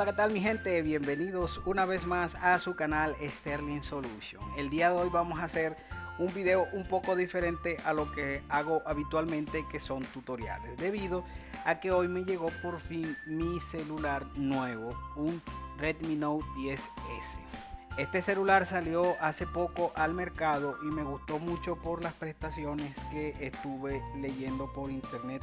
Hola, ¿qué tal mi gente? Bienvenidos una vez más a su canal Sterling Solution. El día de hoy vamos a hacer un video un poco diferente a lo que hago habitualmente, que son tutoriales, debido a que hoy me llegó por fin mi celular nuevo, un Redmi Note 10S. Este celular salió hace poco al mercado y me gustó mucho por las prestaciones que estuve leyendo por internet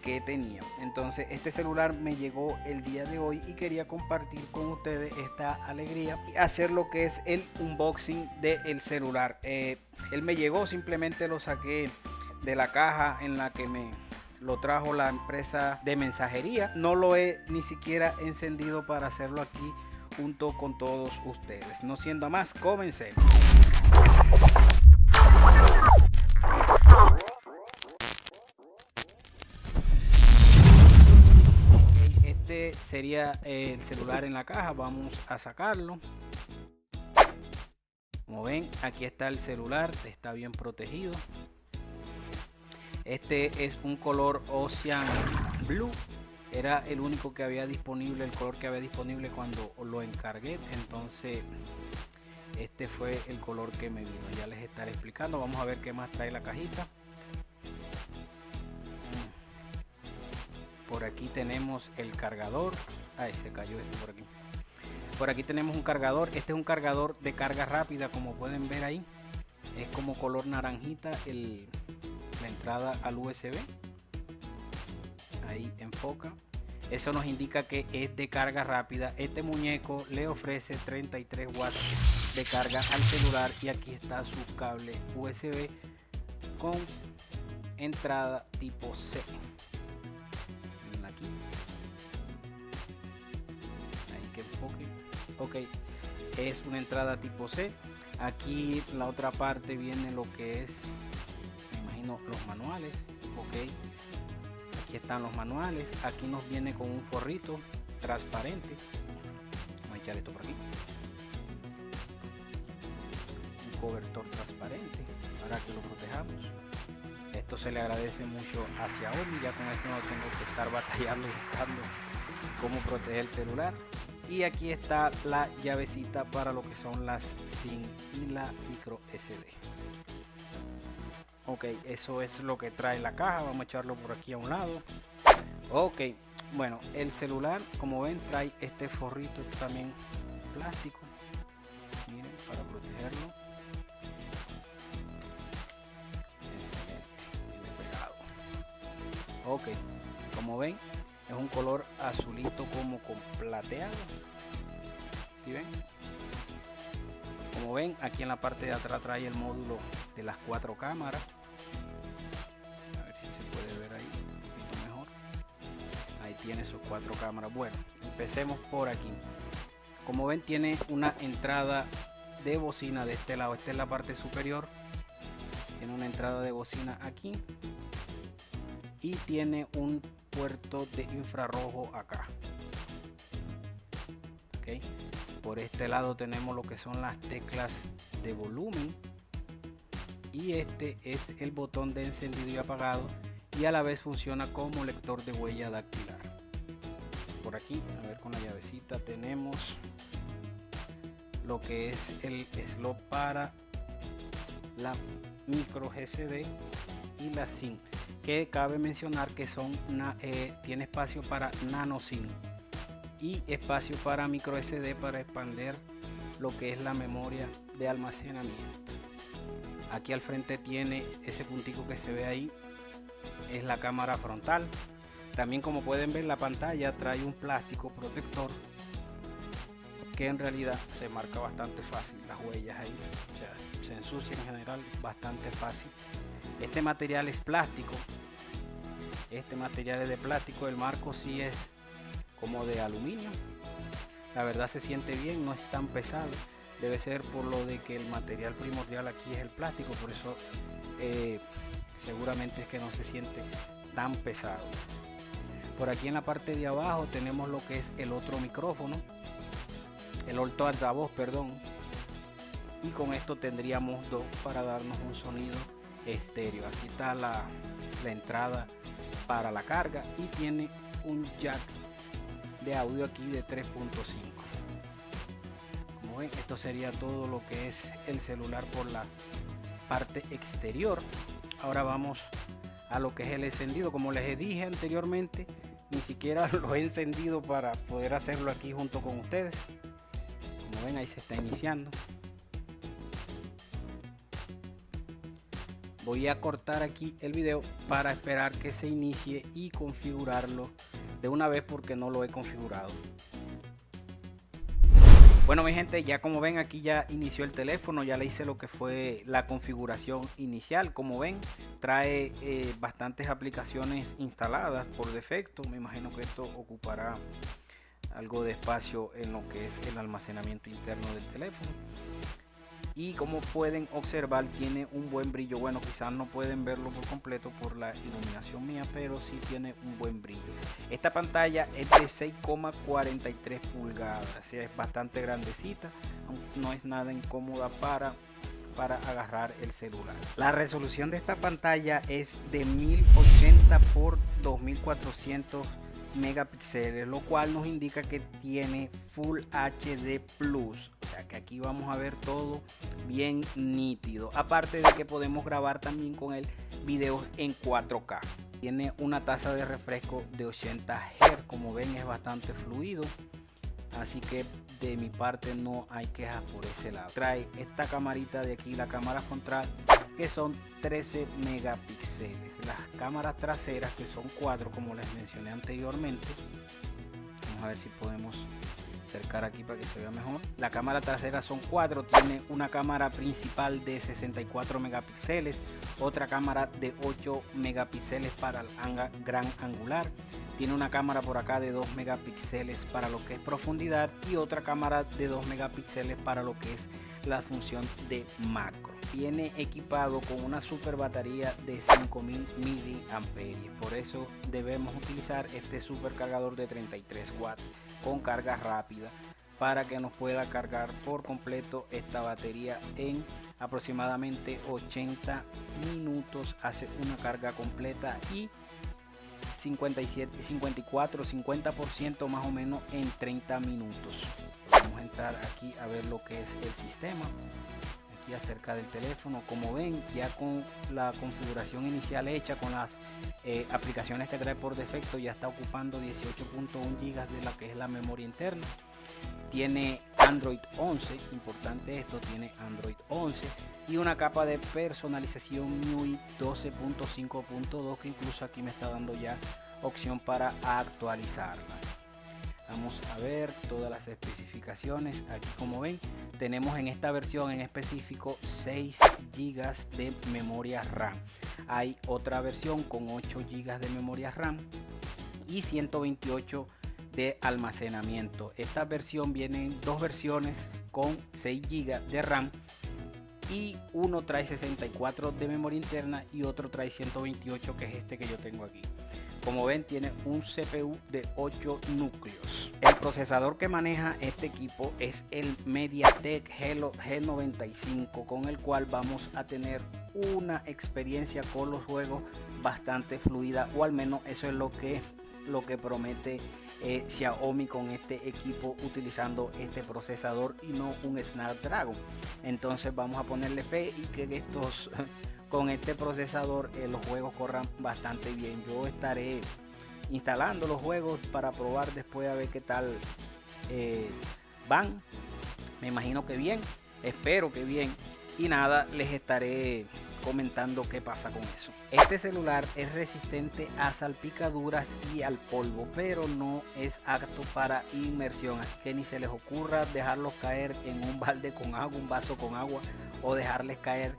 que tenía. Entonces este celular me llegó el día de hoy y quería compartir con ustedes esta alegría y hacer lo que es el unboxing del celular. Él me llegó, simplemente lo saqué de la caja en la que me lo trajo la empresa de mensajería. No lo he ni siquiera encendido para hacerlo aquí junto con todos ustedes. No siendo más, comencemos. Este sería el celular en la caja. Vamos a sacarlo. Como ven, aquí está el celular, está bien protegido. Este es un color Ocean Blue. Era el único que había disponible, el color que había disponible cuando lo encargué. Entonces este fue el color que me vino. Ya les estaré explicando. Vamos a ver qué más trae la cajita. Por aquí tenemos el cargador. Ay, se cayó esto por aquí. Por aquí tenemos un cargador. Este es un cargador de carga rápida, como pueden ver ahí. Es como color naranjita la entrada al USB. Ahí enfoca. Eso nos indica que es de carga rápida. Este muñeco le ofrece 33 watts de carga al celular. Y aquí está su cable USB con entrada tipo C. Aquí. Ahí que enfoque. Ok. Es una entrada tipo C. Aquí la otra parte viene lo que es, me imagino, los manuales. Ok. Aquí están los manuales. Aquí nos viene con un forrito transparente. Vamos a echar esto por aquí. Un cobertor transparente para que lo protejamos. Esto se le agradece mucho a Xiaomi. Ya con esto no tengo que estar batallando buscando cómo proteger el celular. Y aquí está la llavecita para lo que son las SIM y la micro SD. Ok, eso es lo que trae la caja. Vamos a echarlo por aquí a un lado. Ok, bueno, el celular, como ven, trae este forrito también plástico. Miren, para protegerlo. Excelente, viene pegado. Ok, como ven, es un color azulito como con plateado. ¿Sí ven? Como ven, aquí en la parte de atrás trae el módulo de las 4 cámaras. A ver si se puede ver ahí un poquito mejor. Ahí tiene sus 4 cámaras. Bueno, empecemos por aquí. Como ven, tiene una entrada de bocina de este lado. Esta es la parte superior. Tiene una entrada de bocina aquí. Y tiene un puerto de infrarrojo acá. Ok. Por este lado tenemos lo que son las teclas de volumen. Y este es el botón de encendido y apagado. Y a la vez funciona como lector de huella dactilar. Por aquí, a ver, con la llavecita tenemos lo que es el slot para la micro SD y la SIM. Que cabe mencionar que son tiene espacio para nano SIM y espacio para micro SD para expandir lo que es la memoria de almacenamiento. Aquí al frente tiene ese puntico que se ve ahí, es la cámara frontal. También, como pueden ver, la pantalla trae un plástico protector que en realidad se marca bastante fácil las huellas ahí, o sea, se ensucia en general bastante fácil. Este material es plástico. Este material es de plástico. El marco sí es como de aluminio. La verdad se siente bien, no es tan pesado. Debe ser por lo de que el material primordial aquí es el plástico. Por eso seguramente es que no se siente tan pesado. Por aquí en la parte de abajo tenemos lo que es el otro micrófono. El otro altavoz, perdón. Y con esto tendríamos dos para darnos un sonido estéreo. Aquí está la entrada para la carga y tiene un jack de audio aquí de 3.5. Como ven, esto sería todo lo que es el celular por la parte exterior. Ahora vamos a lo que es el encendido. Como les dije anteriormente, ni siquiera lo he encendido para poder hacerlo aquí junto con ustedes. Como ven, ahí se está iniciando. Voy a cortar aquí el video para esperar que se inicie y configurarlo de una vez porque no lo he configurado. Bueno, mi gente, ya como ven, aquí ya inició el teléfono, ya le hice lo que fue la configuración inicial. Como ven, trae bastantes aplicaciones instaladas por defecto. Me imagino que esto ocupará algo de espacio en lo que es el almacenamiento interno del teléfono. Y como pueden observar, tiene un buen brillo. Bueno, quizás no pueden verlo por completo por la iluminación mía, pero sí tiene un buen brillo. Esta pantalla es de 6,43 pulgadas, o sea, es bastante grandecita, no es nada incómoda para agarrar el celular. La resolución de esta pantalla es de 1080 por 2400 megapíxeles, lo cual nos indica que tiene Full HD Plus, o sea que aquí vamos a ver todo bien nítido, aparte de que podemos grabar también con él videos en 4K. Tiene una tasa de refresco de 80 Hz, como ven es bastante fluido, así que de mi parte no hay quejas por ese lado. Trae esta camarita de aquí, la cámara frontal, que son 13 megapíxeles. Las cámaras traseras, que son 4 como les mencioné anteriormente. Vamos a ver si podemos acercar aquí para que se vea mejor. La cámara trasera son 4, tiene una cámara principal de 64 megapíxeles, otra cámara de 8 megapíxeles para el gran angular, tiene una cámara por acá de 2 megapíxeles para lo que es profundidad y otra cámara de 2 megapíxeles para lo que es la función de macro. Viene equipado con una super batería de 5000 miliamperios, por eso debemos utilizar este super cargador de 33 watts con carga rápida para que nos pueda cargar por completo esta batería en aproximadamente 80 minutos. Hace una carga completa y 50% más o menos en 30 minutos. Vamos a entrar aquí a ver lo que es el sistema aquí acerca del teléfono. Como ven, ya con la configuración inicial hecha, con las aplicaciones que trae por defecto, ya está ocupando 18.1 GB de la que es la memoria interna. Tiene Android 11, importante esto, tiene Android 11 y una capa de personalización MIUI 12.5.2 que incluso aquí me está dando ya opción para actualizarla. Vamos a ver todas las especificaciones. Aquí como ven, tenemos en esta versión en específico 6 GB de memoria RAM. Hay otra versión con 8 GB de memoria RAM y 128 de almacenamiento. Esta versión viene en dos versiones con 6 GB de RAM y uno trae 64 de memoria interna y otro trae 128, que es este que yo tengo aquí. Como ven, tiene un CPU de 8 núcleos. El procesador que maneja este equipo es el MediaTek Helio G95, con el cual vamos a tener una experiencia con los juegos bastante fluida, o al menos eso es lo que promete Xiaomi con este equipo, utilizando este procesador y no un Snapdragon. Entonces vamos a ponerle fe y que estos con este procesador los juegos corran bastante bien. Yo estaré instalando los juegos para probar después a ver qué tal van. Me imagino que bien, espero que bien, y nada, les estaré comentando qué pasa con eso. Este celular es resistente a salpicaduras y al polvo, pero no es apto para inmersión, así que ni se les ocurra dejarlos caer en un balde con agua, un vaso con agua, o dejarles caer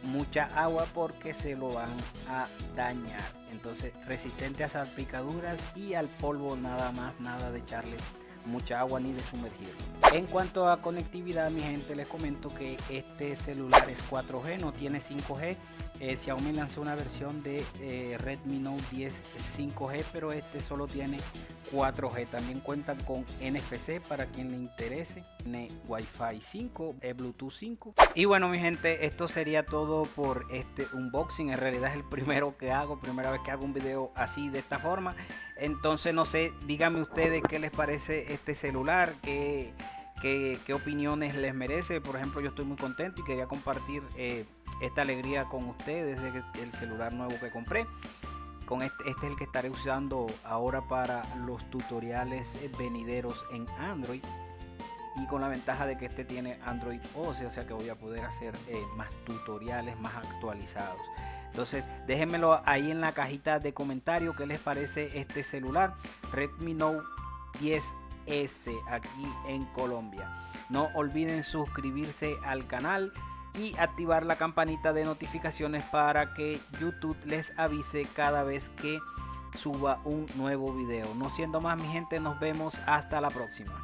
mucha agua porque se lo van a dañar. Entonces, resistente a salpicaduras y al polvo, nada más, nada de echarle mucha agua ni de sumergirlo. En cuanto a conectividad, mi gente, les comento que este celular es 4G, no tiene 5G. Xiaomi lanzó una versión de Redmi Note 10 5G, pero este solo tiene 4G. También cuentan con NFC para quien le interese. Tiene Wi-Fi 5, Bluetooth 5. Y bueno, mi gente, esto sería todo por este unboxing. En realidad es el primero que hago, primera vez que hago un video así de esta forma. Entonces no sé, díganme ustedes qué les parece este celular, qué opiniones les merece. Por ejemplo, yo estoy muy contento y quería compartir esta alegría con ustedes del celular nuevo que compré. Con este es el que estaré usando ahora para los tutoriales venideros en Android, y con la ventaja de que este tiene Android 11, o sea que voy a poder hacer más tutoriales más actualizados. Entonces déjenmelo ahí en la cajita de comentarios qué les parece este celular Redmi Note 10S aquí en Colombia. No olviden suscribirse al canal y activar la campanita de notificaciones para que YouTube les avise cada vez que suba un nuevo video. No siendo más, mi gente, nos vemos hasta la próxima.